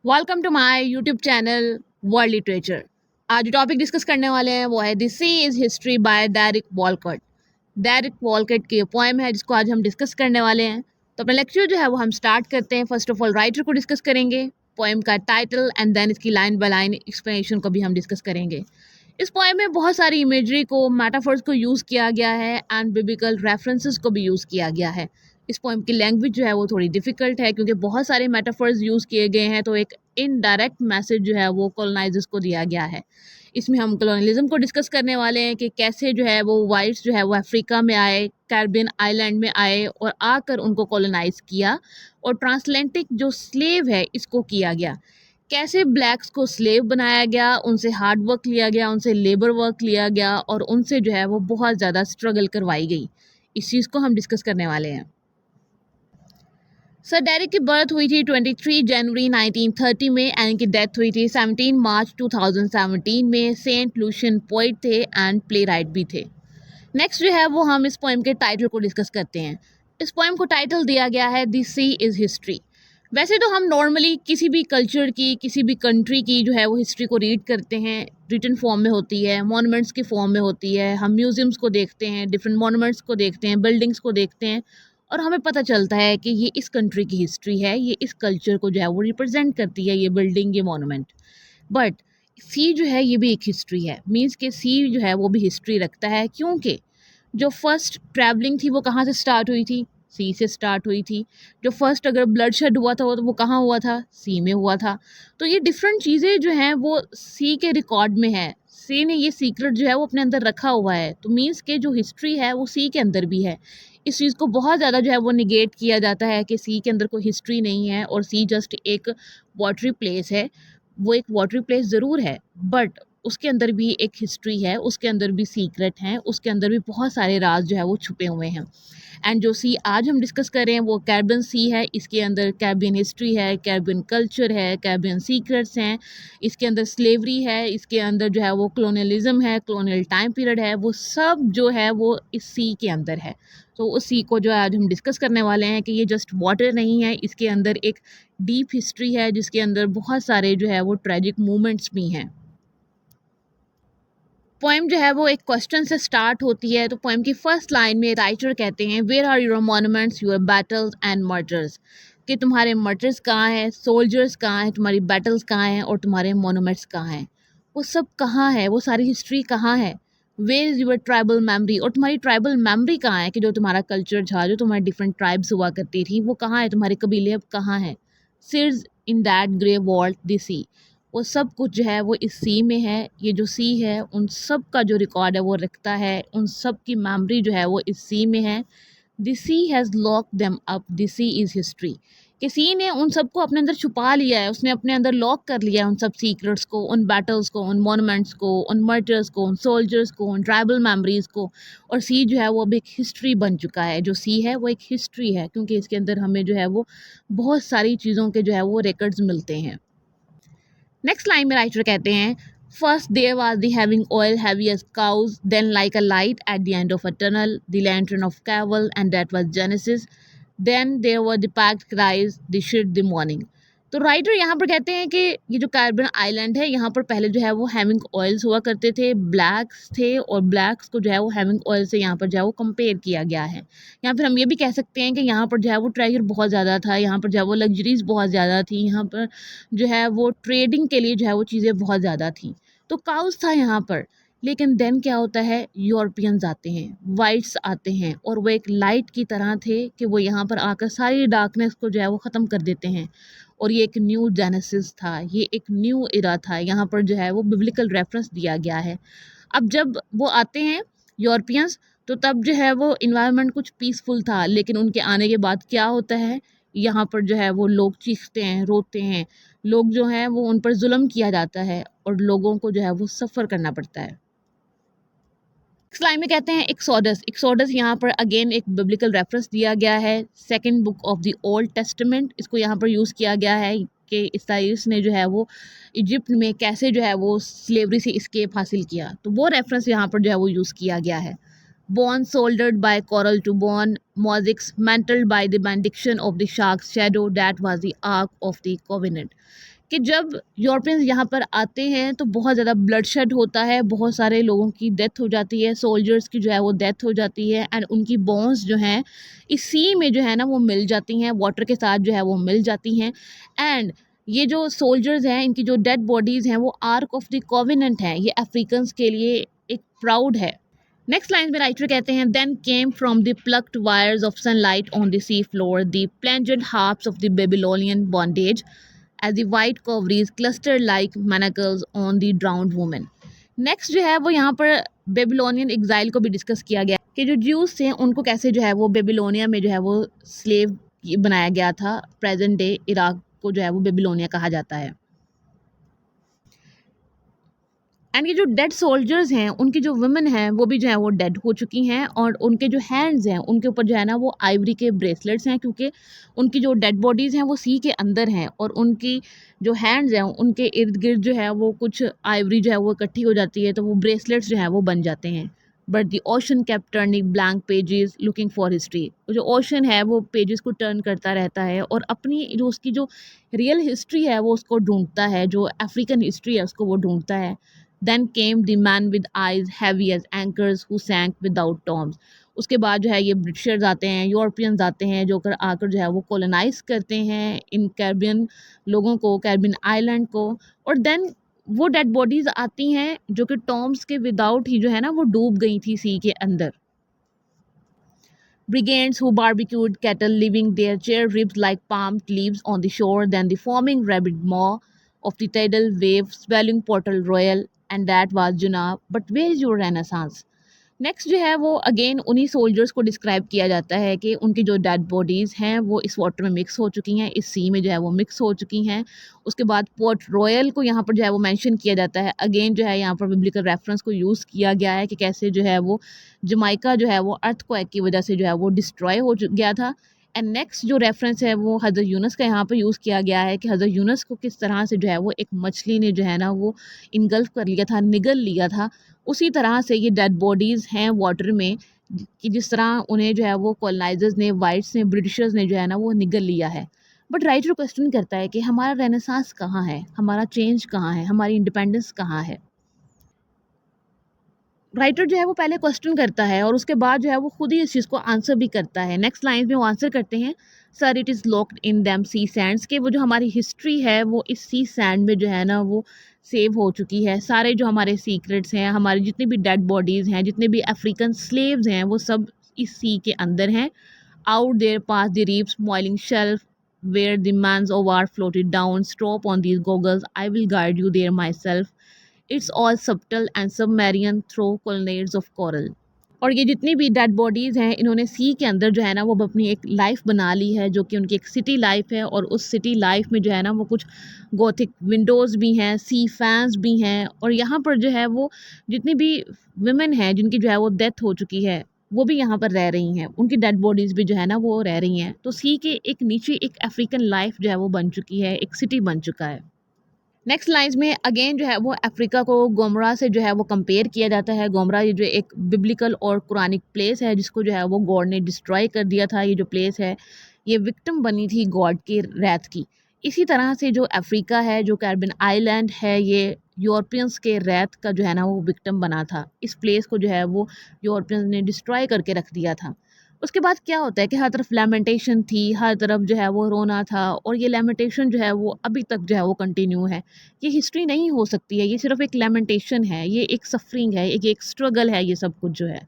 Welcome to my YouTube channel world literature. आज जो topic discuss करने वाले हैं वो है the sea is history by Derek Walcott. Derek Walcott की पोएम है जिसको आज हम डिस्कस करने वाले हैं। तो अपना लेक्चर जो है वो हम स्टार्ट करते हैं। फर्स्ट ऑफ ऑल राइटर को डिस्कस करेंगे, पोएम का टाइटल एंड देन इसकी लाइन बाय लाइन एक्सप्लेनेशन को भी हम डिस्कस करेंगे। इस पोएम में बहुत सारी इमेजरी को, मेटाफर्स को यूज़ किया गया है एंड बिब्लिकल रेफरेंसेस को भी यूज़ किया गया है। इस पोएम की लैंग्वेज जो है वो थोड़ी डिफ़िकल्ट है क्योंकि बहुत सारे मेटाफर्स यूज़ किए गए हैं, तो एक इनडायरेक्ट मैसेज जो है वो कॉलोनाइजर्स को दिया गया है। इसमें हम कॉलोनियलिज्म को डिस्कस करने वाले हैं कि कैसे जो है वो वाइट्स जो है वो अफ्रीका में आए, कैरिबियन आइलैंड में आए और आकर उनको कॉलोनाइज किया, और ट्रांसलेंटिक जो स्लेव है इसको किया गया। कैसे ब्लैक्स को स्लेव बनाया गया, उनसे हार्ड वर्क लिया गया, उनसे लेबर वर्क लिया गया और उनसे जो है वो बहुत ज़्यादा स्ट्रगल करवाई गई। इस चीज़ को हम डिस्कस करने वाले हैं। सर डेरिक की बर्थ हुई थी 23 जनवरी 1930 में एंड इनकी डेथ हुई थी 17 मार्च 2017 में। सेंट लूशियन पोइट थे एंड प्ले राइट भी थे। नेक्स्ट जो है वो हम इस पोएम के टाइटल को डिस्कस करते हैं। इस पोएम को टाइटल दिया गया है द सी इज़ हिस्ट्री। वैसे तो हम नॉर्मली किसी भी कल्चर की, किसी भी कंट्री की जो है वो हिस्ट्री को रीड करते हैं, रिटन फॉर्म में होती है, मॉन्यूमेंट्स की फॉर्म में होती है। हम म्यूजियम्स को देखते हैं, डिफरेंट मॉन्यूमेंट्स को देखते हैं, बिल्डिंग्स को देखते हैं और हमें पता चलता है कि ये इस कंट्री की हिस्ट्री है, ये इस कल्चर को जो है वो रिप्रेजेंट करती है, ये बिल्डिंग, ये मॉन्यूमेंट। बट सी जो है ये भी एक हिस्ट्री है। मीन्स के सी जो है वो भी हिस्ट्री रखता है, क्योंकि जो फर्स्ट ट्रैवलिंग थी वो कहाँ से स्टार्ट हुई थी? सी से स्टार्ट हुई थी। जो फर्स्ट अगर ब्लड शेड हुआ था तो वो कहाँ हुआ था? सी में हुआ था। तो ये डिफरेंट चीज़ें जो हैं वो सी के रिकॉर्ड में है। सी ने ये सीक्रेट जो है वो अपने अंदर रखा हुआ है। तो मीन्स के जो हिस्ट्री है वो सी के अंदर भी है। इस चीज़ को बहुत ज़्यादा जो है वो निगेट किया जाता है कि सी के अंदर कोई हिस्ट्री नहीं है और सी जस्ट एक वाटरी प्लेस है। वो एक वाटरी प्लेस ज़रूर है, बट उसके अंदर भी एक हिस्ट्री है, उसके अंदर भी सीक्रेट हैं, उसके अंदर भी बहुत सारे राज जो है वो छुपे हुए हैं। एंड जो सी आज हम डिस्कस कर रहे हैं वो कैरिबियन सी है। इसके अंदर कैरिबियन हिस्ट्री है, कैरिबियन कल्चर है, कैरिबियन सीक्रेट्स हैं, इसके अंदर स्लेवरी है, इसके अंदर जो है वो कॉलोनियलिज्म है, कॉलोनियल टाइम पीरियड है, वो सब जो है वो इस सी के अंदर है। तो उस सी को जो है आज हम डिस्कस करने वाले हैं कि ये जस्ट वाटर नहीं है, इसके अंदर एक डीप हिस्ट्री है जिसके अंदर बहुत सारे जो है वो ट्रेजिक मूवमेंट्स भी हैं। पोएम जो है वो एक क्वेश्चन से स्टार्ट होती है। तो पोएम की फर्स्ट लाइन में राइटर कहते हैं, where are your monuments, your battles and murders. कि तुम्हारे मर्डर्स कहाँ हैं, सोल्जर्स कहाँ हैं, तुम्हारी बैटल्स कहाँ हैं और तुम्हारे मॉन्यूमेंट्स कहाँ हैं। वो सब कहाँ है, वो सारी हिस्ट्री कहाँ है। Where is your tribal memory, और तुम्हारी ट्राइबल मेमोरी कहाँ है कि जो तुम्हारा कल्चर था, जो तुम्हारी डिफरेंट ट्राइब्स हुआ करती थी, वो कहाँ है, तुम्हारे कबीले अब कहाँ हैं। Sirs in that grey vault the sea. वो सब कुछ जो है वो इस सी में है। ये जो सी है उन सब का जो रिकॉर्ड है वो रखता है, उन सब की मेमोरी जो है वो इस सी में है। The sea has lock them up, the sea is history. कि सी ने उन सबको अपने अंदर छुपा लिया है, उसने अपने अंदर लॉक कर लिया है उन सब सीक्रेट्स को, उन बैटल्स को, उन मॉन्यूमेंट्स को, उन मर्डर्स को, उन सोल्जर्स को, उन ट्राइबल मेमोरीज को। और सी जो है वो अब एक हिस्ट्री बन चुका है। जो सी है वो एक हिस्ट्री है क्योंकि इसके अंदर हमें जो है वो बहुत सारी चीज़ों के जो है वो रिकॉर्ड्स मिलते हैं। नेक्स्ट लाइन में राइटर कहते हैं, first there was the heaving oil heavy as chaos, then like a light at the end of a tunnel, the lantern of caravel and that was Genesis, then there were the packed cries the shit the moaning. तो writer यहाँ पर कहते हैं कि ये जो carbon island है यहाँ पर पहले जो है वो हैविंग ऑयल्स हुआ करते थे, ब्लैक्स थे, और ब्लैक्स को जो है वो हैविंग ऑयल से यहाँ पर जो है वो कंपेयर किया गया है। या फिर हम ये भी कह सकते हैं कि यहाँ पर जो है वो ट्रेजर बहुत ज़्यादा था, यहाँ पर जो है वो लग्जरीज बहुत ज़्यादा थी, यहाँ पर जो है वो ट्रेडिंग के लिए जो है वो चीज़ें बहुत ज़्यादा थी। तो काउस था यहाँ पर। लेकिन देन क्या होता है, यूरोपियंस आते हैं, वाइट्स आते हैं, और वो एक लाइट की तरह थे कि वो यहाँ पर आकर सारी डार्कनेस को जो है वो ख़त्म कर देते हैं। और ये एक न्यू जेनेसिस था, ये एक न्यू इरा था। यहाँ पर जो है वो बिब्लिकल रेफरेंस दिया गया है। अब जब वो आते हैं यूरोपियंस, तो तब जो है वो इन्वायरमेंट कुछ पीसफुल था, लेकिन उनके आने के बाद क्या होता है, यहाँ पर जो है वो लोग चीखते हैं, रोते हैं, लोग जो हैं वो उन पर जुल्म किया जाता है और लोगों को जो है वो सफ़र करना पड़ता है। नेक्स्ट लाइन में कहते हैं एक्सोडस। एक्सोडस यहाँ पर अगेन एक बिब्लिकल रेफरेंस दिया गया है, second book of the old testament. इसको यहाँ पर यूज़ किया गया है कि इसराइल्स ने जो है वो इजिप्ट में कैसे जो है वो स्लेवरी से इस्केप हासिल किया। तो वो रेफरेंस यहाँ पर जो है वो यूज़ किया गया है। Bone soldered by coral to bone, mosaics mantled by the benediction of the shark's shadow, that was the Ark of the Covenant। कि जब यूरोपियंस यहाँ पर आते हैं तो बहुत ज़्यादा ब्लडशेड होता है, बहुत सारे लोगों की डेथ हो जाती है, सोल्जर्स की जो है वो डेथ हो जाती है, एंड उनकी बोन्स जो हैं इस सी में जो है ना वो मिल जाती हैं, वाटर के साथ जो है वो मिल जाती हैं। एंड ये जो सोल्जर्स हैं इनकी जो डेड बॉडीज़ हैं वो आर्क ऑफ द कोवेनेंट है, ये अफ्रीकन्स के लिए एक प्राउड है। नेक्स्ट लाइन में राइटर कहते हैं, then came from the plucked wires of sunlight on the sea floor the plangent harps of the Babylonian bondage as the white coverings cluster like manacles on the drowned woman। Next जो है वो यहाँ पर Babylonian exile को भी discuss किया गया कि जो ज्यूज थे उनको कैसे जो है वो बेबीलोनिया में जो है वो स्लेव बनाया गया था। प्रेजेंट डे इराक को जो है वो बेबीलोनिया कहा जाता है। एंड ये जो डेड सोल्जर्स हैं उनकी जो वुमेन हैं वो भी जो है वो डेड हो चुकी हैं, और उनके जो हैंड्स हैं उनके ऊपर जो है ना वो आइवरी के ब्रेसलेट्स हैं, क्योंकि उनकी जो डेड बॉडीज़ हैं वो सी के अंदर हैं, और उनकी जो हैंड्स हैं उनके इर्द गिर्द जो है वो कुछ आइवरी जो है वो इकट्ठी हो जाती है, तो वो ब्रेसलेट्स जो है वो बन जाते हैं। But the ocean kept turning blank pages looking for history. जो ओशन है वो पेजेस को टर्न करता रहता है और अपनी जो उसकी जो रियल हिस्ट्री है वो उसको ढूंढता है, जो अफ्रीकन हिस्ट्री है उसको वो ढूंढता है। Then came the man with eyes heavy as anchors who sank without tombs। उसके बाद जो है ये ब्रिटिशर्स आते हैं, यूरोपियंस आते हैं, जो कर आकर जो है वो कॉलोनाइज करते हैं इन कैरिबियन लोगों को, कैरिबियन आइलैंड को। और देन वो डेड बॉडीज आती हैं जो कि टॉम्स के विदाउट ही जो है ना वो डूब गई थी सी के अंदर। Brigands who barbecued cattle, leaving their charred ribs like palm leaves on the shore, then the foaming rabid maw of the tidal wave swelling Portal Royal, and that was Junab. But where is your Renaissance? Next जो है वो again उन्हीं soldiers को describe किया जाता है कि उनकी जो डेड बॉडीज़ हैं वो इस वाटर में मिक्स हो चुकी हैं, इस सी में जो है वो मिक्स हो चुकी हैं। उसके बाद पोर्ट रॉयल को यहाँ पर जो है वो मेंशन किया जाता है। अगेन जो है यहाँ पर बिब्लिकल रेफरेंस को यूज़ किया गया है कि कैसे जो है वो जमाइका जो है वो अर्थक्वेक की वजह से जो है वो डिस्ट्रॉय हो गया था। एंड नेक्स्ट जो रेफरेंस है वो हज़रत यूनस का यहाँ पर यूज़ किया गया है कि हज़रत यूनस को किस तरह से जो है वो एक मछली ने जो है ना वो इनगल्फ कर लिया था, निगल लिया था। उसी तरह से ये डेड बॉडीज़ हैं वाटर में कि जिस तरह उन्हें जो है वो कॉलोनाइजर्स ने, वाइट्स ने, ब्रिटिशर्स ने जो है ना वो निगल लिया है। बट राइटर क्वेश्चन करता है कि हमारा रेनेसांस कहाँ है, हमारा चेंज कहाँ है, हमारी इंडिपेंडेंस कहाँ है। राइटर जो है वो पहले क्वेश्चन करता है और उसके बाद जो है वो खुद ही इस चीज़ को आंसर भी करता है। नेक्स्ट लाइन में वो आंसर करते हैं, sir it is locked in them sea sands, के वो जो हमारी हिस्ट्री है वो इस सी सैंड में जो है ना वो सेव हो चुकी है। सारे जो हमारे सीक्रेट्स हैं, हमारी जितनी भी डेड बॉडीज़ हैं, जितने भी अफ्रीकन स्लेव्स हैं, वो सब इस सी के अंदर हैं। Out there past the reefs moiling shelf where the man's of war floated down, strop on these goggles, I will guide you there myself, it's all subtle and submarine through colonnades of coral. और ये जितनी भी dead bodies हैं इन्होंने सी के अंदर जो है ना वो अपनी एक लाइफ बना ली है, जो कि उनकी एक सिटी लाइफ है। और उस सिटी लाइफ में जो है ना वो कुछ गोथिक विंडोज़ भी हैं, सी फैंस भी हैं, और यहाँ पर जो है वो जितनी भी वुमेन हैं जिनकी जो है वो डेथ हो चुकी है वो भी यहाँ पर रह रही हैं, उनकी डेड बॉडीज़ भी जो है ना वो रह रही हैं। तो सी के एक नीचे एक अफ्रीकन लाइफ जो है वो बन चुकी है, एक सिटी बन चुका है। नेक्स्ट लाइन्स में अगेन जो है वो अफ्रीका को गोमरा से जो है वो कंपेयर किया जाता है। गोमरा ये जो एक बिब्लिकल और कुरानिक प्लेस है जिसको जो है वो गॉड ने डिस्ट्रॉय कर दिया था। ये जो प्लेस है ये विक्टिम बनी थी गॉड के रैथ की। इसी तरह से जो अफ्रीका है, जो कैरिबियन आइलैंड है, ये यूरोपियंस के रैथ का जो है ना वो विक्टिम बना था। इस प्लेस को जो है वो यूरोपियंस ने डिस्ट्रॉय करके रख दिया था। उसके बाद क्या होता है कि हर तरफ लैमेंटेशन थी, हर तरफ जो है वो रोना था, और ये लैमेंटेशन जो है वो अभी तक जो है वो कंटिन्यू है। ये हिस्ट्री नहीं हो सकती है, ये सिर्फ एक लैमेंटेशन है, ये एक सफरिंग है, एक स्ट्रगल है, ये सब कुछ जो है।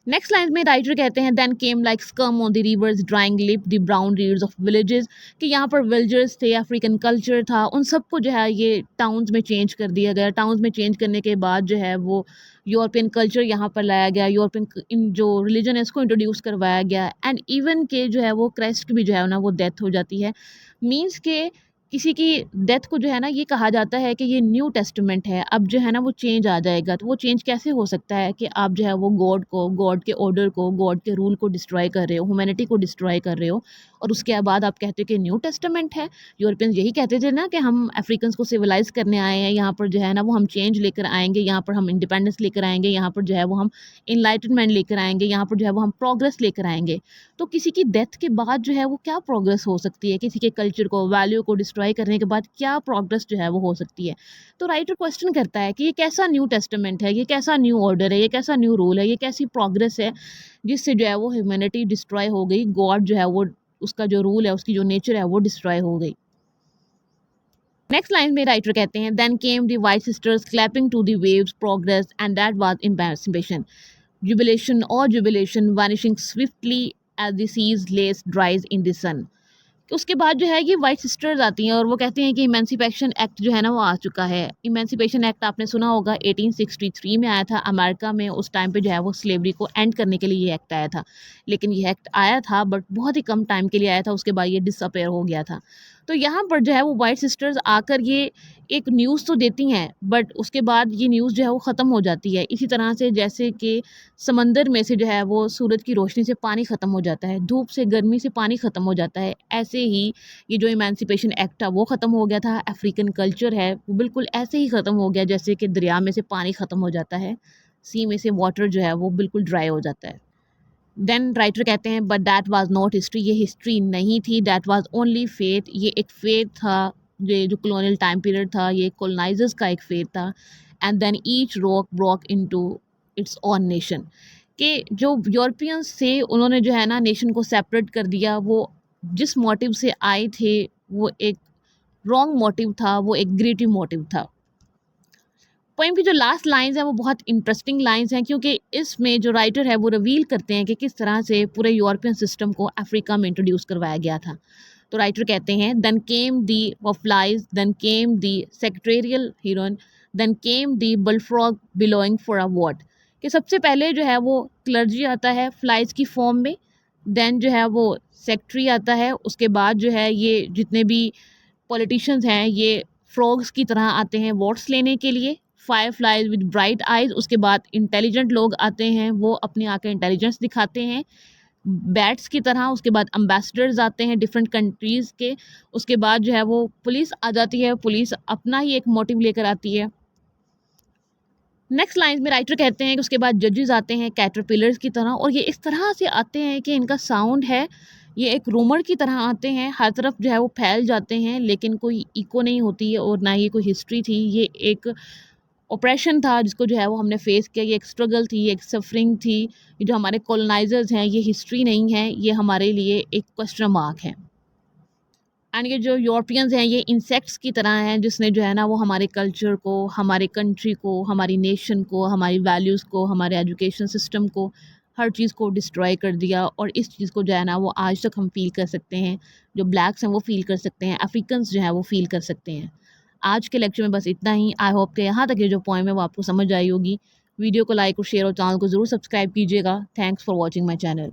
नेक्स्ट लाइन में राइटर कहते हैं, then came like scum on the river's drying lip the brown reeds of villages, कि यहाँ पर विलेजर्स थे, अफ्रीकन कल्चर था, उन सबको जो है ये टाउन्स में चेंज कर दिया गया। टाउन्स में चेंज करने के बाद जो है वो यूरोपियन कल्चर यहाँ पर लाया गया, यूरोपियन इन जो रिलीजन है इसको इंट्रोड्यूस करवाया गया। एंड इवन के जो है वो क्राइस्ट की भी जो है ना वो डेथ हो जाती है। मीन्स के किसी की डेथ को जो है ना ये कहा जाता है कि ये न्यू टेस्टामेंट है, अब जो है ना वो चेंज आ जाएगा। तो वो चेंज कैसे हो सकता है कि आप जो है वो गॉड को, गॉड के ऑर्डर को, गॉड के रूल को डिस्ट्रॉय कर रहे हो, ह्यूमैनिटी को डिस्ट्रॉय कर रहे हो, और उसके बाद आप कहते हो कि न्यू टेस्टामेंट है। यूरोपियंस यही कहते थे ना कि हम अफ्रीकन्स को सिविलाइज करने आए हैं, यहाँ पर जो है ना वो हम चेंज लेकर आएंगे, यहाँ पर हम इंडिपेंडेंस लेकर आएंगे, यहाँ पर जो है वो हम इनलाइटनमेंट लेकर आएंगे, यहाँ पर जो है वो हम प्रोग्रेस लेकर आएंगे। तो किसी की डेथ के बाद जो है वो क्या प्रोग्रेस हो सकती है? किसी के कल्चर को, वैल्यू को डिस्ट्रॉय डिस्ट्रॉय करने के बाद क्या प्रोग्रेस जो है वो हो सकती है। तो राइटर क्वेश्चन करता है कि ये कैसा न्यू टेस्टामेंट है, ये कैसा न्यू ऑर्डर है, ये कैसा न्यू रूल है, ये कैसी प्रोग्रेस है जिससे जो है वो ह्यूमैनिटी डिस्ट्रॉय हो गई, गॉड जो है वो उसका जो रूल है, उसकी जो नेचर है वो डिस्ट्रॉय हो गई। नेक्स्ट लाइन में राइटर कहते हैं then came the white sisters clapping to the waves progress and that was emancipation jubilation or jubilation vanishing swiftly as the seas lays dries in the sun। उसके बाद जो है ये वाइट सिस्टर्स आती हैं और वो कहती हैं कि इमेंसिपेशन एक्ट जो है ना वो आ चुका है। इमेंसिपेशन एक्ट आपने सुना होगा 1863 में आया था अमेरिका में। उस टाइम पे जो है वो स्लेवरी को एंड करने के लिए ये एक्ट आया था, लेकिन ये एक्ट आया था बट बहुत ही कम टाइम के लिए आया था, उसके बाद ये डिसअपेयर हो गया था। तो यहाँ पर जो है वो वाइट सिस्टर्स आकर ये एक न्यूज़ तो देती हैं बट उसके बाद ये न्यूज़ जो है वो ख़त्म हो जाती है। इसी तरह से जैसे कि समंदर में से जो है वो सूरज की रोशनी से पानी ख़त्म हो जाता है, धूप से गर्मी से पानी ख़त्म हो जाता है, ऐसे ही ये जो इमेंसिपेशन एक्ट था वो ख़त्म हो गया था। अफ्रीकन कल्चर है वो बिल्कुल ऐसे ही ख़त्म हो गया जैसे कि दरिया में से पानी ख़त्म हो जाता है, सी में से वाटर जो है वो बिल्कुल ड्राई हो जाता है। देन राइटर कहते हैं but that was not history, ये हिस्ट्री नहीं थी, दैट वाज ओनली फेथ, ये एक फेथ था। ये जो कॉलोनियल टाइम पीरियड था ये कॉलोनाइजर्स का एक फेथ था। And then each rock broke into its own nation, कि जो यूरोपियंस थे उन्होंने जो है ना नेशन को सेपरेट कर दिया। वो जिस मोटिव से आए थे वो एक रॉन्ग मोटिव था, वो एक ग्रेटिव मोटिव था। पोएम की जो लास्ट लाइंस हैं वो बहुत इंटरेस्टिंग लाइंस हैं क्योंकि इसमें जो राइटर है वो रिवील करते हैं कि किस तरह से पूरे यूरोपियन सिस्टम को अफ्रीका में इंट्रोड्यूस करवाया गया था। तो राइटर कहते हैं then came the flies, then came the secretarial heron, then came the bullfrog bellowing for a vote, कि सबसे पहले जो है वो क्लर्जी आता है फ्लाइज की फॉर्म में, देन जो है वो सेक्रेटरी आता है, उसके बाद जो है ये जितने भी पॉलिटिशियंस हैं ये फ्रॉग्स की तरह आते हैं वोट्स लेने के लिए, fire flies with bright eyes, उसके बाद इंटेलिजेंट लोग आते हैं वो अपने आके इंटेलिजेंस दिखाते हैं बैट्स की तरह, उसके बाद अम्बेसडर्स आते हैं डिफरेंट कंट्रीज़ के, उसके बाद जो है वो पुलिस आ जाती है, पुलिस अपना ही एक मोटिव लेकर आती है। नेक्स्ट लाइन में राइटर कहते हैं कि उसके बाद जजेस आते हैं कैटरपिलर्स की तरह, और ये इस तरह से आते हैं कि इनका साउंड है ये एक रूमर की तरह आते हैं, हर तरफ जो है वो फैल जाते हैं लेकिन कोई इको नहीं होती है और ना ही कोई हिस्ट्री थी। ये एक ऑपरेशन था जिसको जो है वो हमने फेस किया, ये एक स्ट्रगल थी, ये एक सफरिंग थी। ये जो हमारे कॉलोनाइजर्स हैं ये हिस्ट्री नहीं है, ये हमारे लिए एक क्वेश्चन मार्क है। एंड ये जो यूरोपियंस हैं ये इंसेक्ट्स की तरह हैं जिसने जो है ना वो हमारे कल्चर को, हमारे कंट्री को, हमारी नेशन को, हमारी वैल्यूज़ को, हमारे एजुकेशन सिस्टम को, हर चीज़ को डिस्ट्रॉय कर दिया। और इस चीज़ को जो है ना वो आज तक हम फील कर सकते हैं, जो ब्लैक्स हैं वो फील कर सकते हैं, अफ्रीकन्स जो है वो फील कर सकते हैं। आज के लेक्चर में बस इतना ही। आई होप कि यहाँ तक ये जो पॉइंट है वो आपको समझ आई होगी। वीडियो को लाइक और शेयर और चैनल को ज़रूर सब्सक्राइब कीजिएगा। Thanks for watching my channel.